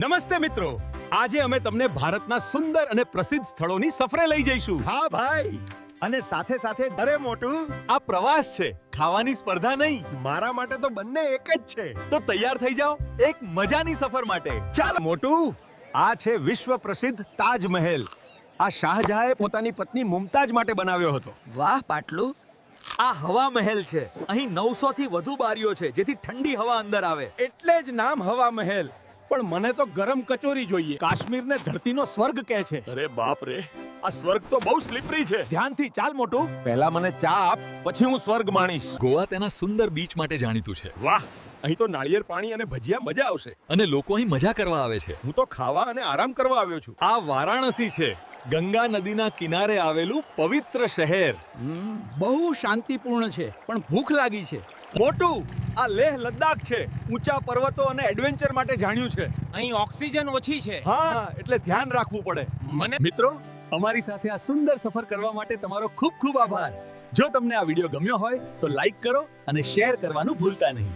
નમસ્તે મિત્રો, આજે અમે તમને ભારતના સુંદર અને પ્રસિદ્ધ સ્થળોની સફરે લઈ જઈશું. હા ભાઈ, અને સાથે સાથે અરે મોટું, આ પ્રવાસ છે, ખાવાની સ્પર્ધા નહીં. મારા માટે તો બંને એક જ છે. તો તૈયાર થઈ જાઓ એક મજાની સફર માટે. ચાલ મોટું, આ છે વિશ્વ પ્રસિદ્ધ તાજમહેલ. આ શાહજહાએ પોતાની પત્ની મુમતાજ માટે બનાવ્યો હતો. વાહ પાટલું, આ હવા મહેલ છે. અહીં 900 થી વધુ બારીઓ છે, જેથી ઠંડી હવા અંદર આવે. એટલે જ નામ હવા મહેલ. પણ મને તો ગરમ કચોરી જોઈએ. કાશ્મીરને ધરતીનો સ્વર્ગ કહે છે. અરે બાપ રે, આ સ્વર્ગ તો બહુ સ્લીપરી છે. ધ્યાનથી ચાલ મોટું. પહેલા મને ચા આપ, પછી હું સ્વર્ગ માણીશ. ગોવા તેના સુંદર બીચ માટે જાણીતું છે. વાહ, અહીં તો નાળિયેર પાણી અને ભજીયા મજા આવશે. અને લોકો અહીં મજા કરવા આવે છે. હું તો ખાવા અને આરામ કરવા આવ્યો છું. આ વારાણસી છે, ગંગા નદીના કિનારે આવેલું પવિત્ર શહેર. બહુ શાંતિપૂર્ણ છે, પણ ભૂખ લાગી છે. મોટું, આ લેહ લદ્દાખ છે. ઊંચા પર્વતો અને એડવેન્ચર માટે જાણ્યું છે. અહીં ઓક્સિજન ઓછી છે. હા, એટલે ધ્યાન રાખવું પડે. મિત્રો, અમારી સાથે આ સુંદર સફર કરવા માટે તમારો ખૂબ ખૂબ આભાર. જો તમને આ વિડીયો ગમ્યો હોય તો લાઈક કરો અને શેર કરવાનું ભૂલતા નહીં.